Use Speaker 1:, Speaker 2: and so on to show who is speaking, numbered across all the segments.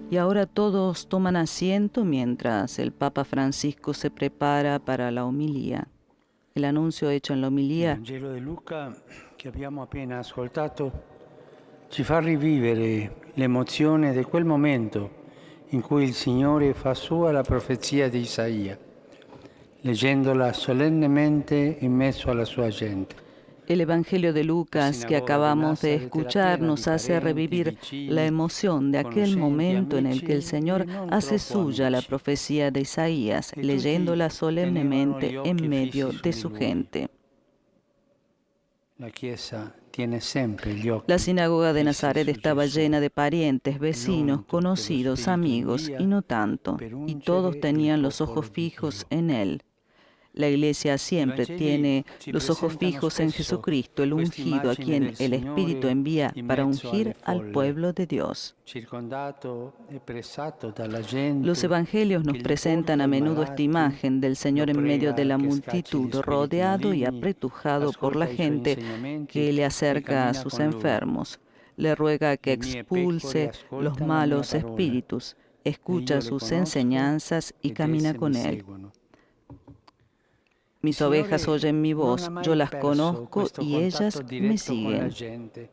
Speaker 1: Y ahora todos toman asiento mientras el Papa Francisco se prepara para la homilía. El anuncio hecho en la
Speaker 2: Il
Speaker 1: homilía
Speaker 2: Vangelo di Luca che abbiamo appena ascoltato ci fa rivivere l'emozione di quel momento in cui il Signore fa sua la profezia di Isaia, leggendola solennemente in mezzo alla sua gente.
Speaker 1: El Evangelio de
Speaker 2: La
Speaker 1: Lucas que
Speaker 2: sinagoga di
Speaker 1: acabamos de
Speaker 2: Nazaret era
Speaker 1: escuchar
Speaker 2: piena di
Speaker 1: nos hace
Speaker 2: parenti,
Speaker 1: revivir la
Speaker 2: vicini,
Speaker 1: emoción de aquel
Speaker 2: conoscenti,
Speaker 1: momento en el que el
Speaker 2: amici
Speaker 1: Señor
Speaker 2: e non
Speaker 1: hace
Speaker 2: troppo
Speaker 1: suya la
Speaker 2: amici.
Speaker 1: profecía de Isaías,
Speaker 2: E tutti
Speaker 1: leyéndola
Speaker 2: tenevano gli
Speaker 1: solemnemente en
Speaker 2: occhi fissi
Speaker 1: medio
Speaker 2: su
Speaker 1: de
Speaker 2: di
Speaker 1: su
Speaker 2: lui.
Speaker 1: gente.
Speaker 2: La Chiesa tiene sempre gli
Speaker 1: La
Speaker 2: occhi
Speaker 1: sinagoga de
Speaker 2: fissi
Speaker 1: Nazaret
Speaker 2: su
Speaker 1: estaba
Speaker 2: Gesù,
Speaker 1: llena de parientes,
Speaker 2: il
Speaker 1: vecinos,
Speaker 2: unto che lo
Speaker 1: conocidos,
Speaker 2: Spirito
Speaker 1: amigos y
Speaker 2: invia
Speaker 1: no tanto,
Speaker 2: per
Speaker 1: y todos
Speaker 2: ungere il
Speaker 1: tenían los ojos
Speaker 2: popolo di
Speaker 1: fijos
Speaker 2: Dio.
Speaker 1: en él. La Iglesia
Speaker 2: I
Speaker 1: siempre
Speaker 2: Vangeli
Speaker 1: tiene
Speaker 2: ci
Speaker 1: los ojos
Speaker 2: presentano
Speaker 1: fijos en
Speaker 2: spesso
Speaker 1: Jesucristo, el
Speaker 2: questa
Speaker 1: ungido, a
Speaker 2: immagine
Speaker 1: quien
Speaker 2: del
Speaker 1: el Espíritu
Speaker 2: Signore
Speaker 1: envía
Speaker 2: in
Speaker 1: para
Speaker 2: mezzo alle
Speaker 1: ungir al
Speaker 2: folle,
Speaker 1: pueblo de Dios.
Speaker 2: circondato e pressato dalla
Speaker 1: Los
Speaker 2: gente
Speaker 1: evangelios nos
Speaker 2: che gli
Speaker 1: presentan a
Speaker 2: porta i
Speaker 1: menudo esta
Speaker 2: malati,
Speaker 1: imagen del
Speaker 2: lo
Speaker 1: Señor en medio de
Speaker 2: prega
Speaker 1: la
Speaker 2: che scacci gli
Speaker 1: multitud,
Speaker 2: spiriti
Speaker 1: rodeado y
Speaker 2: maligni,
Speaker 1: apretujado por la
Speaker 2: ascolta i suoi
Speaker 1: gente
Speaker 2: insegnamenti
Speaker 1: que le
Speaker 2: e
Speaker 1: acerca a
Speaker 2: cammina
Speaker 1: sus
Speaker 2: con lui.
Speaker 1: enfermos. Le ruega que
Speaker 2: Le mie pecore
Speaker 1: expulse los
Speaker 2: ascoltano la mia
Speaker 1: malos
Speaker 2: parola
Speaker 1: espíritus,
Speaker 2: e io
Speaker 1: escucha
Speaker 2: le
Speaker 1: sus
Speaker 2: conosco
Speaker 1: enseñanzas y
Speaker 2: ed
Speaker 1: camina
Speaker 2: esse mi
Speaker 1: con él.
Speaker 2: seguono. Il
Speaker 1: Mis ovejas oyen
Speaker 2: Signore
Speaker 1: mi
Speaker 2: non
Speaker 1: voz,
Speaker 2: ha
Speaker 1: yo
Speaker 2: mai
Speaker 1: las
Speaker 2: perso
Speaker 1: conozco
Speaker 2: questo
Speaker 1: y ellas
Speaker 2: contatto
Speaker 1: me
Speaker 2: diretto con la
Speaker 1: siguen.
Speaker 2: gente.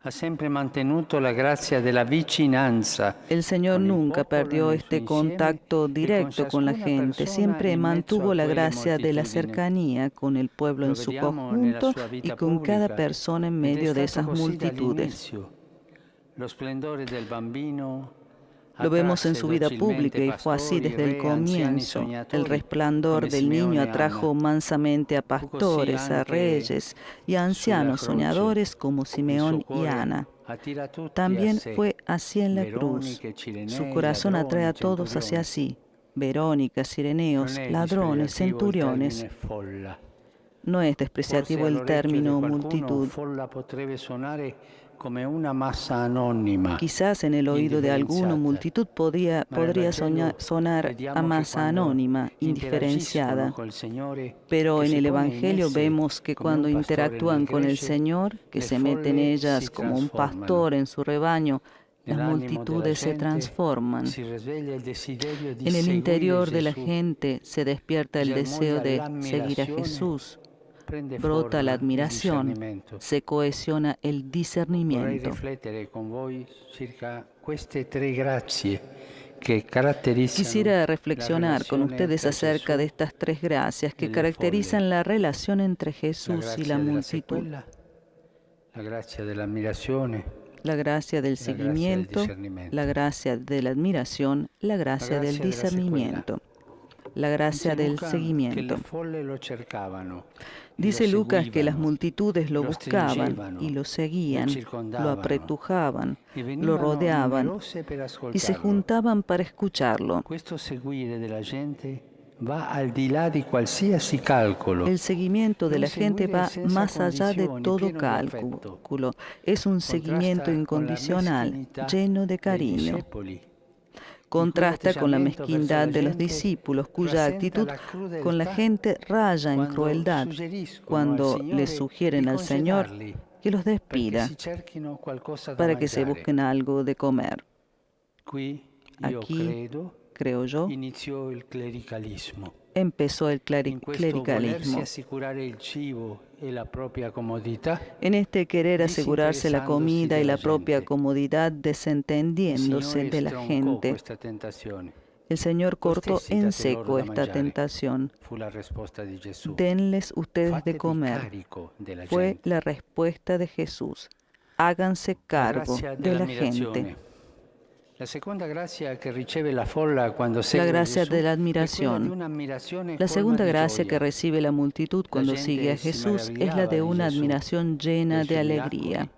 Speaker 2: Ha sempre mantenuto la grazia della vicinanza
Speaker 1: El Señor
Speaker 2: con il
Speaker 1: nunca
Speaker 2: popolo
Speaker 1: perdió
Speaker 2: nel suo
Speaker 1: este
Speaker 2: insieme
Speaker 1: contacto
Speaker 2: e con
Speaker 1: directo con la
Speaker 2: ciascuna
Speaker 1: gente,
Speaker 2: persona
Speaker 1: siempre
Speaker 2: in mezzo a
Speaker 1: mantuvo la
Speaker 2: quelle
Speaker 1: gracia de la
Speaker 2: moltitudini.
Speaker 1: cercanía con el pueblo
Speaker 2: Lo
Speaker 1: en su
Speaker 2: vediamo nella
Speaker 1: conjunto
Speaker 2: sua
Speaker 1: y
Speaker 2: vita
Speaker 1: con cada
Speaker 2: pubblica
Speaker 1: persona en
Speaker 2: ed è
Speaker 1: medio de
Speaker 2: stato
Speaker 1: esas
Speaker 2: così
Speaker 1: multitudes.
Speaker 2: dall'inizio. Lo splendore del bambino
Speaker 1: Lo vemos en
Speaker 2: attrasse
Speaker 1: su vida
Speaker 2: docilmente
Speaker 1: pública y fue así
Speaker 2: pastori,
Speaker 1: desde el
Speaker 2: re, anziani
Speaker 1: comienzo. El
Speaker 2: sognatori
Speaker 1: resplandor
Speaker 2: come
Speaker 1: del niño
Speaker 2: Simeone e Anna.
Speaker 1: atrajo mansamente a
Speaker 2: Fu così
Speaker 1: pastores, a
Speaker 2: anche
Speaker 1: reyes y a
Speaker 2: sulla
Speaker 1: ancianos
Speaker 2: croce.
Speaker 1: soñadores como
Speaker 2: Il suo
Speaker 1: Simeón y
Speaker 2: cuore
Speaker 1: Ana.
Speaker 2: attira tutti a
Speaker 1: También
Speaker 2: sé,
Speaker 1: fue así en la cruz.
Speaker 2: Veroniche,
Speaker 1: Su
Speaker 2: Cirenei,
Speaker 1: corazón atrae
Speaker 2: ladroni,
Speaker 1: a todos hacia
Speaker 2: centurioni.
Speaker 1: sí. Verónicas,
Speaker 2: Non
Speaker 1: sireneos,
Speaker 2: è
Speaker 1: ladrones,
Speaker 2: dispregiativo il
Speaker 1: centuriones.
Speaker 2: termine folla.
Speaker 1: No es
Speaker 2: Forse
Speaker 1: despreciativo el
Speaker 2: all'orecchio di
Speaker 1: término
Speaker 2: qualcuno
Speaker 1: multitud.
Speaker 2: folla potrebbe suonare come una massa anonima,
Speaker 1: Quizás en el oído de alguno
Speaker 2: indifferenziata,
Speaker 1: multitud
Speaker 2: ma nel
Speaker 1: podría
Speaker 2: Vangelo
Speaker 1: sonar a
Speaker 2: vediamo che
Speaker 1: masa
Speaker 2: quando
Speaker 1: anónima,
Speaker 2: interagiscono
Speaker 1: indiferenciada.
Speaker 2: col Signore
Speaker 1: Pero
Speaker 2: che
Speaker 1: en
Speaker 2: si
Speaker 1: el
Speaker 2: pone in
Speaker 1: Evangelio
Speaker 2: esse
Speaker 1: vemos que
Speaker 2: come un
Speaker 1: cuando
Speaker 2: pastore nel
Speaker 1: interactúan con el
Speaker 2: gregge,
Speaker 1: Señor, que
Speaker 2: le
Speaker 1: se mete en
Speaker 2: folle
Speaker 1: ellas
Speaker 2: si
Speaker 1: como un
Speaker 2: trasformano.
Speaker 1: pastor en su rebaño, las
Speaker 2: Nell'animo della
Speaker 1: multitudes se
Speaker 2: gente
Speaker 1: transforman.
Speaker 2: si risveglia il desiderio di
Speaker 1: En el
Speaker 2: seguire
Speaker 1: interior de la
Speaker 2: Gesù,
Speaker 1: gente se despierta el deseo
Speaker 2: germoglia
Speaker 1: de seguir a
Speaker 2: l'ammirazione,
Speaker 1: Jesús,
Speaker 2: prende
Speaker 1: brota la
Speaker 2: forma il
Speaker 1: admiración,
Speaker 2: discernimento.
Speaker 1: se cohesiona el
Speaker 2: Vorrei
Speaker 1: discernimiento.
Speaker 2: riflettere con voi circa queste tre grazie che caratterizzano
Speaker 1: Quisiera
Speaker 2: la
Speaker 1: reflexionar con
Speaker 2: relazione
Speaker 1: ustedes
Speaker 2: tra
Speaker 1: acerca de
Speaker 2: Gesù
Speaker 1: estas tres gracias
Speaker 2: e
Speaker 1: que
Speaker 2: le folle.
Speaker 1: caracterizan la relación entre
Speaker 2: La
Speaker 1: Jesús y la
Speaker 2: grazia della
Speaker 1: multitud.
Speaker 2: sequela, la grazia dell'ammirazione
Speaker 1: La gracia del
Speaker 2: e la grazia del
Speaker 1: seguimiento, la
Speaker 2: discernimento.
Speaker 1: gracia de la admiración, la
Speaker 2: La
Speaker 1: gracia del
Speaker 2: grazia della sequela.
Speaker 1: discernimiento. La gracia
Speaker 2: Dice
Speaker 1: del
Speaker 2: Luca che le
Speaker 1: seguimiento.
Speaker 2: folle lo cercavano e lo
Speaker 1: Dice Lucas que las
Speaker 2: seguivano,
Speaker 1: multitudes lo
Speaker 2: lo
Speaker 1: buscaban y
Speaker 2: stringevano,
Speaker 1: lo
Speaker 2: lo
Speaker 1: seguían, lo
Speaker 2: circondavano
Speaker 1: apretujaban,
Speaker 2: e
Speaker 1: lo
Speaker 2: venivano
Speaker 1: rodeaban
Speaker 2: numerose per
Speaker 1: y se
Speaker 2: ascoltarlo.
Speaker 1: juntaban para escucharlo.
Speaker 2: Questo seguire della gente va al di là di qualsiasi calcolo.
Speaker 1: El seguimiento
Speaker 2: È
Speaker 1: de
Speaker 2: un
Speaker 1: la gente
Speaker 2: seguire
Speaker 1: va
Speaker 2: senza
Speaker 1: más allá de
Speaker 2: condizioni,
Speaker 1: todo
Speaker 2: pieno di affetto.
Speaker 1: cálculo. Es un seguimiento
Speaker 2: Contrasta con la
Speaker 1: incondicional,
Speaker 2: meschinità
Speaker 1: lleno de
Speaker 2: dei
Speaker 1: cariño.
Speaker 2: discepoli, il cui
Speaker 1: Contrasta con la
Speaker 2: atteggiamento verso
Speaker 1: mezquindad
Speaker 2: la
Speaker 1: de los
Speaker 2: gente
Speaker 1: discípulos, cuya
Speaker 2: rasenta
Speaker 1: actitud
Speaker 2: la
Speaker 1: con la
Speaker 2: crudeltà
Speaker 1: gente raya en
Speaker 2: quando
Speaker 1: crueldad
Speaker 2: suggeriscono al
Speaker 1: cuando le
Speaker 2: Signore di
Speaker 1: sugieren al Señor
Speaker 2: congedarli
Speaker 1: que los
Speaker 2: perché
Speaker 1: despida
Speaker 2: si cerchino qualcosa da
Speaker 1: para que se
Speaker 2: mangiare.
Speaker 1: busquen algo de comer.
Speaker 2: Qui, io
Speaker 1: Aquí,
Speaker 2: credo,
Speaker 1: creo yo,
Speaker 2: iniziò il clericalismo.
Speaker 1: empezó el
Speaker 2: In questo volersi
Speaker 1: clericalismo.
Speaker 2: assicurare il cibo e la propria comodità,
Speaker 1: En este querer asegurarse la
Speaker 2: disinteressandosi
Speaker 1: comida y
Speaker 2: della
Speaker 1: la propia
Speaker 2: gente.
Speaker 1: comodidad,
Speaker 2: Il
Speaker 1: desentendiéndose
Speaker 2: Signore
Speaker 1: de la
Speaker 2: stroncò
Speaker 1: gente,
Speaker 2: questa tentazione.
Speaker 1: el Señor
Speaker 2: Voi
Speaker 1: cortó
Speaker 2: stessi
Speaker 1: en
Speaker 2: date loro
Speaker 1: seco
Speaker 2: da
Speaker 1: esta
Speaker 2: mangiare,
Speaker 1: tentación.
Speaker 2: fu la risposta di Gesù.
Speaker 1: Denles ustedes de
Speaker 2: Fatevi
Speaker 1: comer.
Speaker 2: carico della
Speaker 1: Fue
Speaker 2: gente.
Speaker 1: la respuesta de Jesús. Háganse
Speaker 2: La
Speaker 1: cargo
Speaker 2: grazia
Speaker 1: de la gente.
Speaker 2: dell'ammirazione. La seconda grazia che riceve la folla quando
Speaker 1: La
Speaker 2: segue
Speaker 1: gracia
Speaker 2: Gesù
Speaker 1: de la
Speaker 2: è quella di
Speaker 1: admiración.
Speaker 2: un'ammirazione
Speaker 1: La
Speaker 2: colma
Speaker 1: segunda
Speaker 2: di
Speaker 1: gracia que
Speaker 2: gioia.
Speaker 1: recibe la multitud
Speaker 2: La
Speaker 1: cuando sigue a
Speaker 2: gente si
Speaker 1: Jesús es la
Speaker 2: meravigliava
Speaker 1: de
Speaker 2: di
Speaker 1: una
Speaker 2: Gesù,
Speaker 1: admiración llena
Speaker 2: dei
Speaker 1: de
Speaker 2: suoi
Speaker 1: alegría.
Speaker 2: miracoli,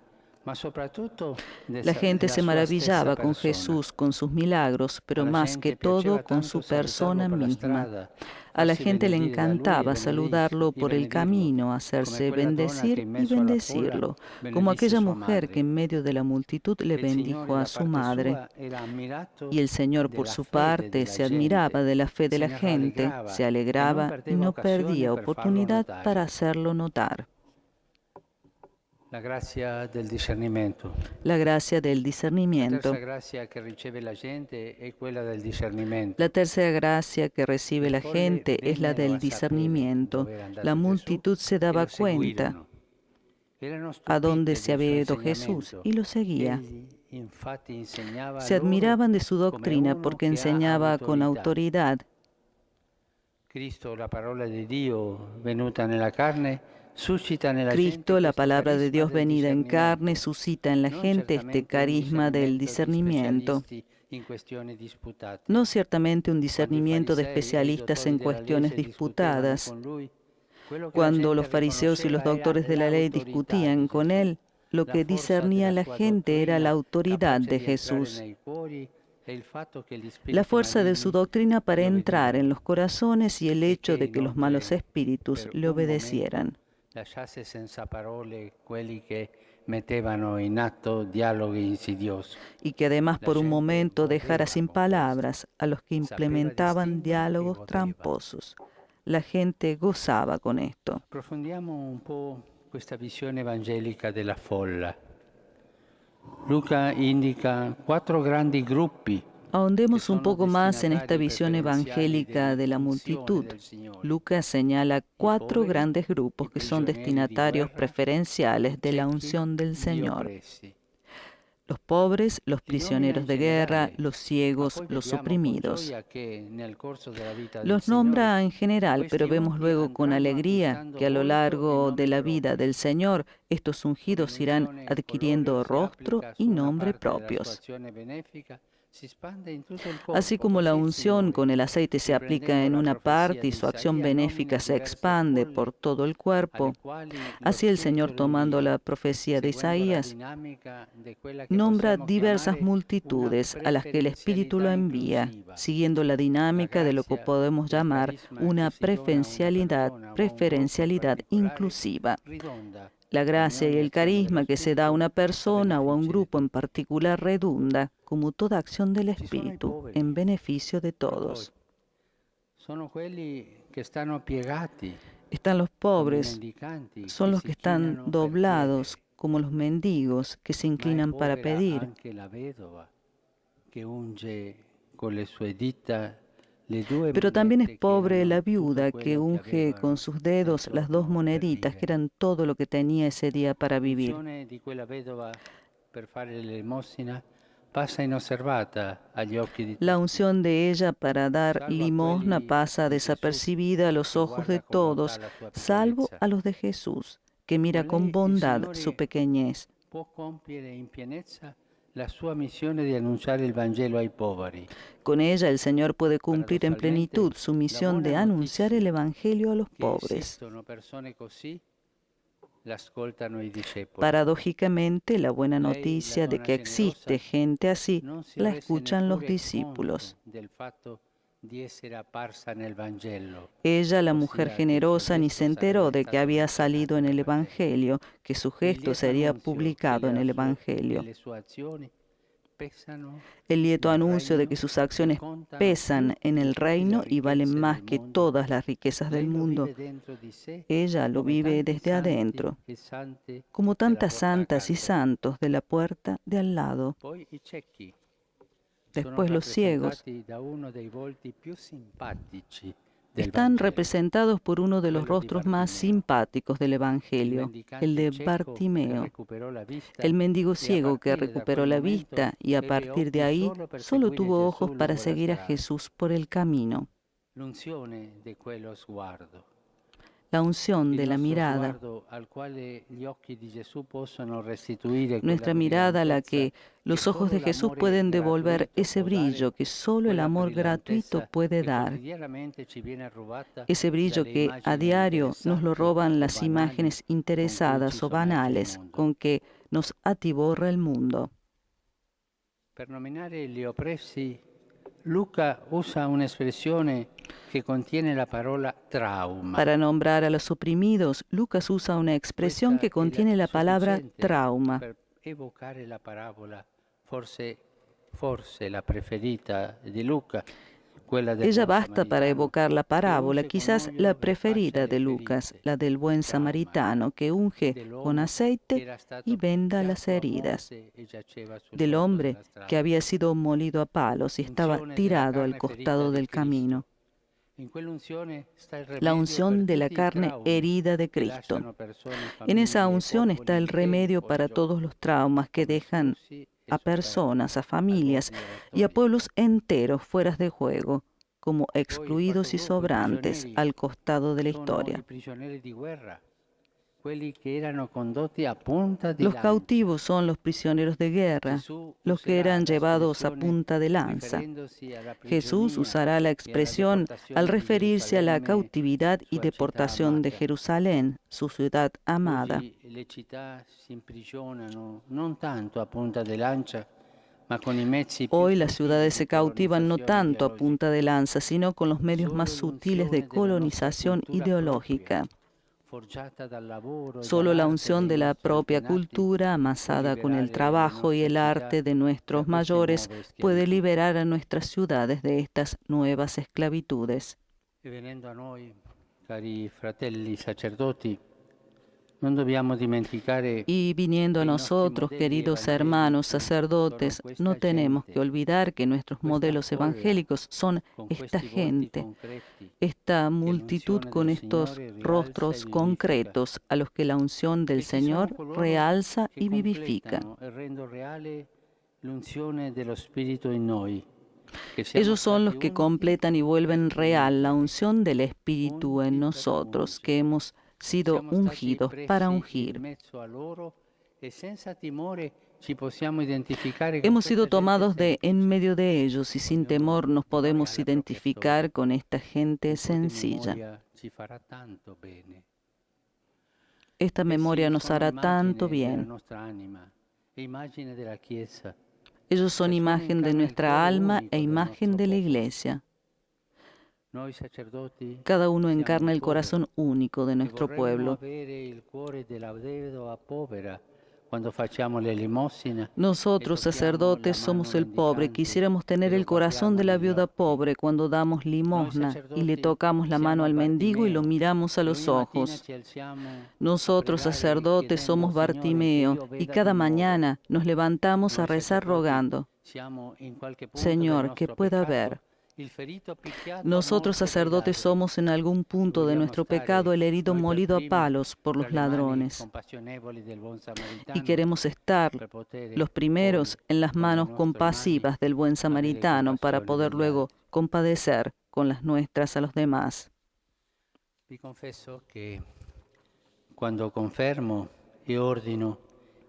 Speaker 2: ma soprattutto
Speaker 1: La gente
Speaker 2: della
Speaker 1: se
Speaker 2: sua stessa
Speaker 1: maravillaba con
Speaker 2: persona.
Speaker 1: Jesús, con sus milagros,
Speaker 2: A
Speaker 1: pero
Speaker 2: la
Speaker 1: más que
Speaker 2: gente
Speaker 1: todo
Speaker 2: piaceva
Speaker 1: con
Speaker 2: tanto
Speaker 1: su
Speaker 2: salutarlo
Speaker 1: persona
Speaker 2: per la
Speaker 1: misma.
Speaker 2: strada,
Speaker 1: A la
Speaker 2: farsi
Speaker 1: gente le
Speaker 2: benedire da lui
Speaker 1: encantaba saludarlo
Speaker 2: e
Speaker 1: por el
Speaker 2: benedirlo,
Speaker 1: camino,
Speaker 2: come
Speaker 1: hacerse
Speaker 2: quella donna che
Speaker 1: bendecir
Speaker 2: in
Speaker 1: y
Speaker 2: mezzo alla folla
Speaker 1: bendecirlo, como
Speaker 2: benedisse
Speaker 1: aquella
Speaker 2: sua
Speaker 1: mujer que
Speaker 2: madre.
Speaker 1: en medio de la multitud le
Speaker 2: Il Signore
Speaker 1: bendijo a
Speaker 2: da
Speaker 1: su
Speaker 2: parte
Speaker 1: madre.
Speaker 2: sua era ammirato
Speaker 1: Y el Señor por
Speaker 2: della
Speaker 1: su
Speaker 2: fede
Speaker 1: parte
Speaker 2: della
Speaker 1: se admiraba
Speaker 2: gente,
Speaker 1: de la fe de
Speaker 2: se
Speaker 1: la
Speaker 2: ne
Speaker 1: gente,
Speaker 2: rallegrava
Speaker 1: se
Speaker 2: e non
Speaker 1: alegraba y
Speaker 2: perdeva
Speaker 1: no
Speaker 2: occasione
Speaker 1: perdía
Speaker 2: per farlo
Speaker 1: oportunidad para
Speaker 2: notare.
Speaker 1: hacerlo notar.
Speaker 2: La grazia del discernimento.
Speaker 1: La gracia del
Speaker 2: La
Speaker 1: discernimiento.
Speaker 2: terza grazia che riceve la gente è quella del discernimento.
Speaker 1: La tercera gracia que recibe
Speaker 2: Le
Speaker 1: la
Speaker 2: folle
Speaker 1: gente es la
Speaker 2: vennero
Speaker 1: del
Speaker 2: a sapere
Speaker 1: discernimiento.
Speaker 2: dove era
Speaker 1: La
Speaker 2: andato Gesù
Speaker 1: multitud se
Speaker 2: e
Speaker 1: daba
Speaker 2: lo
Speaker 1: cuenta
Speaker 2: seguirono. Erano
Speaker 1: a dónde
Speaker 2: stupite
Speaker 1: se
Speaker 2: del suo
Speaker 1: había ido Jesús
Speaker 2: insegnamento.
Speaker 1: y lo seguía.
Speaker 2: Egli infatti insegnava
Speaker 1: Se
Speaker 2: loro
Speaker 1: admiraban de su
Speaker 2: come
Speaker 1: doctrina
Speaker 2: uno
Speaker 1: porque
Speaker 2: che ha
Speaker 1: enseñaba con
Speaker 2: autorità.
Speaker 1: autoridad.
Speaker 2: Cristo, la parola di Dio venuta nella carne, suscita nella gente
Speaker 1: Cristo, la
Speaker 2: questo
Speaker 1: palabra de
Speaker 2: carisma
Speaker 1: Dios
Speaker 2: del
Speaker 1: venida en carne,
Speaker 2: discernimento,
Speaker 1: suscita en la
Speaker 2: non
Speaker 1: gente este
Speaker 2: certamente un
Speaker 1: carisma del
Speaker 2: discernimento di
Speaker 1: discernimiento.
Speaker 2: specialisti in questioni disputate.
Speaker 1: No ciertamente un
Speaker 2: Quando i
Speaker 1: discernimiento de
Speaker 2: farisei e i
Speaker 1: especialistas
Speaker 2: dottori
Speaker 1: en
Speaker 2: della
Speaker 1: cuestiones
Speaker 2: legge discutevano
Speaker 1: disputadas.
Speaker 2: con lui, quello che la
Speaker 1: Cuando
Speaker 2: gente
Speaker 1: los fariseos y los
Speaker 2: riconosceva era
Speaker 1: doctores de la ley
Speaker 2: l'autorità di
Speaker 1: discutían con
Speaker 2: Gesù,
Speaker 1: él, lo
Speaker 2: la
Speaker 1: que
Speaker 2: forza
Speaker 1: discernía
Speaker 2: della
Speaker 1: la
Speaker 2: sua
Speaker 1: gente era la
Speaker 2: dottrina
Speaker 1: autoridad
Speaker 2: capace
Speaker 1: de
Speaker 2: di entrare
Speaker 1: Jesús.
Speaker 2: nei cuori e il fatto che gli
Speaker 1: La
Speaker 2: spiriti
Speaker 1: fuerza de su
Speaker 2: maligni
Speaker 1: doctrina para
Speaker 2: gli
Speaker 1: entrar en
Speaker 2: obbedivano
Speaker 1: los corazones y el
Speaker 2: e che
Speaker 1: hecho de que los malos
Speaker 2: inoltre
Speaker 1: espíritus
Speaker 2: per
Speaker 1: le
Speaker 2: un momento
Speaker 1: obedecieran.
Speaker 2: lasciasse senza parole quelli che mettevano in atto dialoghi insidiosi.
Speaker 1: Y que además
Speaker 2: La
Speaker 1: por un
Speaker 2: gente
Speaker 1: momento dejara
Speaker 2: godeva
Speaker 1: sin
Speaker 2: con questo,
Speaker 1: palabras a los que
Speaker 2: sapeva
Speaker 1: implementaban
Speaker 2: distinguere e
Speaker 1: diálogos
Speaker 2: godeva.
Speaker 1: tramposos. La gente gozaba con esto.
Speaker 2: Approfondiamo un po' questa visione evangelica della folla. Luca indica 4 grandi gruppi che
Speaker 1: Ahondemos un
Speaker 2: sono
Speaker 1: poco más en esta
Speaker 2: destinatari
Speaker 1: visión
Speaker 2: preferenziali
Speaker 1: evangélica de la
Speaker 2: dell'unzione
Speaker 1: multitud.
Speaker 2: del Signore:
Speaker 1: Lucas señala
Speaker 2: i
Speaker 1: 4
Speaker 2: poveri,
Speaker 1: grandes
Speaker 2: i
Speaker 1: grupos que son
Speaker 2: prigionieri di
Speaker 1: destinatarios
Speaker 2: guerra, i
Speaker 1: preferenciales de la
Speaker 2: ciechi,
Speaker 1: unción del
Speaker 2: gli
Speaker 1: Señor.
Speaker 2: oppressi.
Speaker 1: Los pobres, los
Speaker 2: Li nomina
Speaker 1: prisioneros
Speaker 2: in
Speaker 1: de guerra,
Speaker 2: generale,
Speaker 1: los
Speaker 2: ma
Speaker 1: ciegos,
Speaker 2: poi
Speaker 1: los
Speaker 2: vediamo con
Speaker 1: oprimidos.
Speaker 2: gioia che nel corso della vita del
Speaker 1: Los
Speaker 2: Signore
Speaker 1: nombra en general, pero
Speaker 2: questi
Speaker 1: vemos
Speaker 2: unti
Speaker 1: luego con
Speaker 2: andranno
Speaker 1: alegría
Speaker 2: acquistando
Speaker 1: que a lo
Speaker 2: volto e
Speaker 1: largo de
Speaker 2: nome
Speaker 1: la vida
Speaker 2: proprio.
Speaker 1: del Señor, estos
Speaker 2: Come
Speaker 1: ungidos irán
Speaker 2: l'unzione
Speaker 1: adquiriendo
Speaker 2: coloreo si
Speaker 1: rostro
Speaker 2: applica
Speaker 1: y
Speaker 2: su una
Speaker 1: nombre
Speaker 2: parte della sua
Speaker 1: propios.
Speaker 2: azione benefica, si spande in tutto il
Speaker 1: Así
Speaker 2: corpo,
Speaker 1: como la
Speaker 2: così il
Speaker 1: unción
Speaker 2: Signore,
Speaker 1: con el aceite se aplica
Speaker 2: riprendendo
Speaker 1: en
Speaker 2: la
Speaker 1: una
Speaker 2: profezia
Speaker 1: parte y
Speaker 2: di
Speaker 1: su acción
Speaker 2: Isaia, nomina
Speaker 1: benéfica se
Speaker 2: diverse
Speaker 1: expande por
Speaker 2: folle
Speaker 1: todo el
Speaker 2: alle
Speaker 1: cuerpo,
Speaker 2: quali lo
Speaker 1: así el Señor,
Speaker 2: Spirito
Speaker 1: tomando
Speaker 2: rinvia,
Speaker 1: la profecía de
Speaker 2: seguendo la
Speaker 1: Isaías,
Speaker 2: dinamica di quella che
Speaker 1: nombra
Speaker 2: possiamo
Speaker 1: diversas
Speaker 2: chiamare una
Speaker 1: multitudes a las que el Espíritu
Speaker 2: preferenzialità
Speaker 1: lo envía,
Speaker 2: inclusiva.
Speaker 1: siguiendo la
Speaker 2: La
Speaker 1: dinámica de lo que
Speaker 2: grazia,
Speaker 1: podemos
Speaker 2: il
Speaker 1: llamar
Speaker 2: carisma che
Speaker 1: una
Speaker 2: si dona a una persona o a un gruppo in
Speaker 1: preferencialidad
Speaker 2: particolare
Speaker 1: inclusiva.
Speaker 2: ridonda
Speaker 1: La
Speaker 2: in
Speaker 1: gracia y
Speaker 2: ogni
Speaker 1: el
Speaker 2: azione dello
Speaker 1: carisma que se da a
Speaker 2: Spirito
Speaker 1: una
Speaker 2: a
Speaker 1: persona o a un
Speaker 2: beneficio di
Speaker 1: grupo en
Speaker 2: tutti.
Speaker 1: particular redunda, como toda acción del
Speaker 2: Ci sono i
Speaker 1: Espíritu,
Speaker 2: poveri,
Speaker 1: en beneficio de
Speaker 2: però poi
Speaker 1: todos.
Speaker 2: sono quelli che stanno piegati
Speaker 1: Están los
Speaker 2: come i
Speaker 1: pobres,
Speaker 2: mendicanti
Speaker 1: son
Speaker 2: che
Speaker 1: los
Speaker 2: si
Speaker 1: que están
Speaker 2: chinano per
Speaker 1: doblados
Speaker 2: chiedere,
Speaker 1: como los mendigos que se
Speaker 2: ma è
Speaker 1: inclinan para
Speaker 2: povera
Speaker 1: pedir.
Speaker 2: anche la vedova che unge con le sue dita le 2
Speaker 1: Pero también es
Speaker 2: monete che
Speaker 1: pobre la
Speaker 2: erano tutto
Speaker 1: viuda que
Speaker 2: quello che
Speaker 1: unge con
Speaker 2: avevano
Speaker 1: sus
Speaker 2: quel
Speaker 1: dedos las 2
Speaker 2: giorno per
Speaker 1: moneditas que
Speaker 2: vivere.
Speaker 1: eran todo lo que tenía ese día para vivir.
Speaker 2: L'unzione di quella vedova per fare l'elemosina passa inosservata agli occhi di
Speaker 1: La
Speaker 2: tutti,
Speaker 1: unción de ella para dar
Speaker 2: salvo a
Speaker 1: limosna
Speaker 2: quelli
Speaker 1: pasa
Speaker 2: di Gesù
Speaker 1: desapercibida a los
Speaker 2: che
Speaker 1: ojos de
Speaker 2: guarda con bontà
Speaker 1: todos,
Speaker 2: la sua
Speaker 1: salvo
Speaker 2: piccolezza.
Speaker 1: a los de Jesús, que
Speaker 2: Con
Speaker 1: mira con
Speaker 2: lei il
Speaker 1: bondad su
Speaker 2: Signore
Speaker 1: pequeñez.
Speaker 2: può compiere in pienezza la sua missione di annunciare il Vangelo ai poveri.
Speaker 1: Con ella el Señor puede cumplir en
Speaker 2: Paradossalmente,
Speaker 1: plenitud su
Speaker 2: la
Speaker 1: misión
Speaker 2: buona
Speaker 1: de anunciar el
Speaker 2: notizia
Speaker 1: Evangelio a los
Speaker 2: che
Speaker 1: pobres.
Speaker 2: esistono persone così l'ascoltano i discepoli.
Speaker 1: Paradójicamente, la buena
Speaker 2: Lei, la
Speaker 1: noticia de
Speaker 2: donna
Speaker 1: que existe
Speaker 2: generosa,
Speaker 1: gente así
Speaker 2: non si
Speaker 1: la
Speaker 2: rese
Speaker 1: escuchan los
Speaker 2: neppure
Speaker 1: discípulos.
Speaker 2: conto del fatto di essere apparsa nel Vangelo,
Speaker 1: Ella, la mujer
Speaker 2: ossia che il suo
Speaker 1: generosa, ni se
Speaker 2: gesto
Speaker 1: enteró
Speaker 2: sarebbe
Speaker 1: de que
Speaker 2: stato
Speaker 1: había salido
Speaker 2: pubblicato
Speaker 1: en
Speaker 2: per
Speaker 1: el
Speaker 2: la gente.
Speaker 1: Evangelio, que su
Speaker 2: Il
Speaker 1: gesto
Speaker 2: lieto
Speaker 1: sería
Speaker 2: annunzio che
Speaker 1: publicado en el
Speaker 2: che
Speaker 1: Evangelio.
Speaker 2: le sue azioni pesano
Speaker 1: El lieto
Speaker 2: nel
Speaker 1: anuncio de que
Speaker 2: regno
Speaker 1: sus
Speaker 2: e
Speaker 1: acciones
Speaker 2: contano
Speaker 1: pesan
Speaker 2: più
Speaker 1: en
Speaker 2: di
Speaker 1: el
Speaker 2: tutte le
Speaker 1: reino y valen
Speaker 2: ricchezze
Speaker 1: más
Speaker 2: del
Speaker 1: que
Speaker 2: mondo.
Speaker 1: todas las riquezas del
Speaker 2: Lei lo
Speaker 1: mundo.
Speaker 2: vive dentro di sé
Speaker 1: Ella lo
Speaker 2: come
Speaker 1: vive
Speaker 2: tanti
Speaker 1: desde
Speaker 2: santi
Speaker 1: adentro,
Speaker 2: e sante
Speaker 1: como
Speaker 2: della
Speaker 1: tantas
Speaker 2: porta
Speaker 1: santas y
Speaker 2: accanto.
Speaker 1: santos de la puerta de al lado.
Speaker 2: Poi i ciechi sono
Speaker 1: Después los ciegos
Speaker 2: rappresentati da uno dei volti più simpatici del
Speaker 1: están
Speaker 2: Vangelo,
Speaker 1: representados por uno de los
Speaker 2: quello di
Speaker 1: rostros más
Speaker 2: Bartimeo,
Speaker 1: simpáticos del
Speaker 2: il
Speaker 1: Evangelio, el
Speaker 2: mendicante
Speaker 1: de
Speaker 2: cieco che
Speaker 1: Bartimeo,
Speaker 2: recuperò la
Speaker 1: el
Speaker 2: vista
Speaker 1: mendigo
Speaker 2: e a
Speaker 1: ciego que
Speaker 2: partire da
Speaker 1: recuperó
Speaker 2: quel
Speaker 1: la
Speaker 2: momento
Speaker 1: vista y a
Speaker 2: ebbe
Speaker 1: partir de
Speaker 2: occhi
Speaker 1: ahí
Speaker 2: solo per
Speaker 1: solo
Speaker 2: seguire
Speaker 1: tuvo ojos
Speaker 2: Gesù
Speaker 1: para
Speaker 2: lungo la
Speaker 1: seguir a
Speaker 2: strada.
Speaker 1: Jesús por el camino.
Speaker 2: L'unzione di quello sguardo,
Speaker 1: La unción
Speaker 2: il
Speaker 1: de la
Speaker 2: nostro
Speaker 1: mirada,
Speaker 2: sguardo al quale gli occhi di Gesù possono restituire quella
Speaker 1: nuestra mirada a la
Speaker 2: brillantezza
Speaker 1: que
Speaker 2: che
Speaker 1: los ojos
Speaker 2: solo
Speaker 1: de Jesús
Speaker 2: l'amore
Speaker 1: pueden devolver
Speaker 2: gratuito
Speaker 1: ese
Speaker 2: può dare,
Speaker 1: brillo que solo el
Speaker 2: quella
Speaker 1: amor gratuito
Speaker 2: brillantezza
Speaker 1: puede
Speaker 2: che
Speaker 1: dar,
Speaker 2: quotidianamente ci viene rubata
Speaker 1: ese brillo
Speaker 2: dalle
Speaker 1: que a
Speaker 2: immagini
Speaker 1: diario nos lo
Speaker 2: interessanti
Speaker 1: roban
Speaker 2: o
Speaker 1: las
Speaker 2: banali
Speaker 1: imágenes
Speaker 2: con cui ci
Speaker 1: interesadas o
Speaker 2: sommerge il
Speaker 1: banales
Speaker 2: mondo.
Speaker 1: con que nos atiborra el mundo.
Speaker 2: Per nominare gli oppressi, Luca usa un'espressione che contiene la parola trauma.
Speaker 1: Para nombrar a los oprimidos, Lucas usa una expresión
Speaker 2: Questa
Speaker 1: que
Speaker 2: è
Speaker 1: contiene la palabra
Speaker 2: sufficiente
Speaker 1: trauma.
Speaker 2: per evocare la parabola, forse la preferita di Luca,
Speaker 1: Ella basta para evocar la parábola, quizás la preferida de Lucas, la del buen samaritano que unge con aceite y venda las heridas, del hombre que había sido molido a palos y estaba tirado al costado del camino. La unción de la carne herida de Cristo. En esa unción está el remedio para todos los traumas que dejan a personas, a familias y a pueblos enteros fuera de juego, como excluidos y sobrantes al costado de la historia. Los cautivos son los prisioneros de guerra, los que eran llevados a punta de lanza. Jesús usará la expresión al referirse a la cautividad y deportación de Jerusalén, su ciudad amada. Hoy las ciudades se cautivan no tanto a punta de lanza, sino con los medios más sutiles de colonización ideológica. Solo la unción de la propia cultura, amasada con el trabajo y el arte de nuestros mayores, puede liberar a nuestras ciudades de estas nuevas esclavitudes. Y viniendo a nosotros, queridos hermanos sacerdotes, no tenemos que olvidar que nuestros modelos evangélicos son esta gente, esta multitud con estos rostros concretos a los que la unción del Señor realza y vivifica. Ellos son los que completan y vuelven real la unción del Espíritu en nosotros, que hemos sido ungidos para ungir. Hemos sido tomados de en medio de ellos y sin temor nos podemos identificar con esta gente sencilla. Esta memoria nos hará tanto bien. Ellos son imagen de nuestra alma e imagen de la Iglesia. Cada uno encarna el corazón único de nuestro pueblo. Nosotros, sacerdotes, somos el pobre. Quisiéramos tener el corazón de la viuda pobre cuando damos limosna y le tocamos la mano al mendigo y lo miramos a los ojos. Nosotros, sacerdotes, somos Bartimeo y cada mañana nos levantamos a rezar rogando: Señor, que pueda ver. Nosotros, sacerdotes, somos en algún punto de nuestro pecado el herido molido a palos por los ladrones. Y queremos estar los primeros en las manos compasivas del buen samaritano para poder luego compadecer con las nuestras a los demás.
Speaker 2: Vi confieso que cuando confermo y ordino,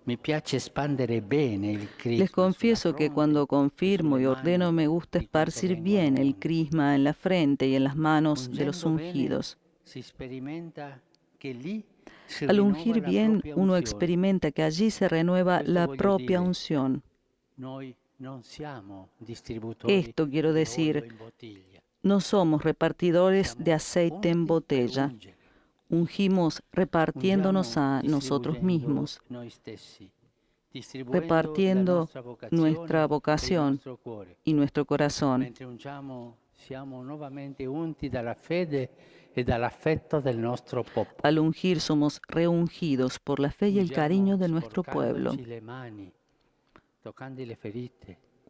Speaker 2: mi piace espandere bene il crisma.
Speaker 1: Les confieso que cuando confirmo y ordeno me gusta esparcir bien el crisma en la frente y en las manos de los ungidos. Al ungir bien, uno experimenta que allí se renueva la propia unción. Esto quiero decir, no somos repartidores de aceite en botella. Ungimos repartiéndonos a nosotros mismos, repartiendo nuestra vocación y nuestro corazón. Al ungir somos reungidos por la fe y el cariño de nuestro pueblo.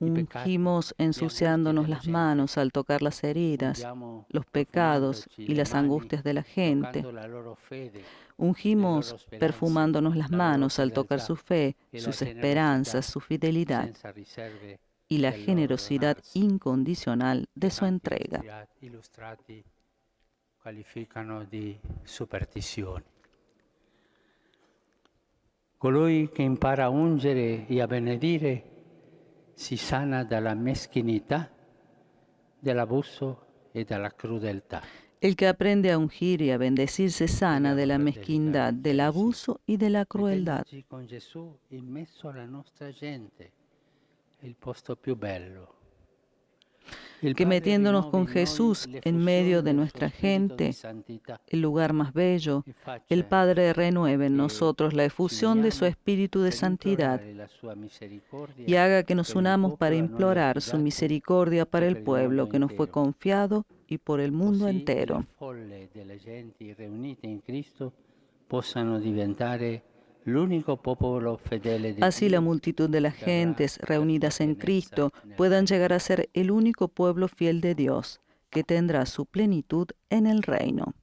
Speaker 1: Ungimos ensuciándonos las manos al tocar las heridas, los pecados y las angustias de la gente. Ungimos perfumándonos las manos al tocar su fe, sus esperanzas, su fidelidad y la generosidad incondicional de su entrega.
Speaker 2: Colui che impara a ungere e a benedire si sana dalla meschinità, dell'abuso e dalla crudeltà.
Speaker 1: El que aprende a ungir y a bendecir se sana de la mezquindad, del abuso y de la crueldad.
Speaker 2: Con Gesù immesso alla nostra gente, è il posto più bello.
Speaker 1: que metiéndonos con Jesús en medio de nuestra gente, el lugar más bello, el Padre renueve en nosotros la efusión de su Espíritu de santidad y haga que nos unamos para implorar su misericordia para el pueblo que nos fue confiado y por el mundo entero. Así la multitud de las gentes reunidas en Cristo puedan llegar a ser el único pueblo fiel de Dios, que tendrá su plenitud en el reino.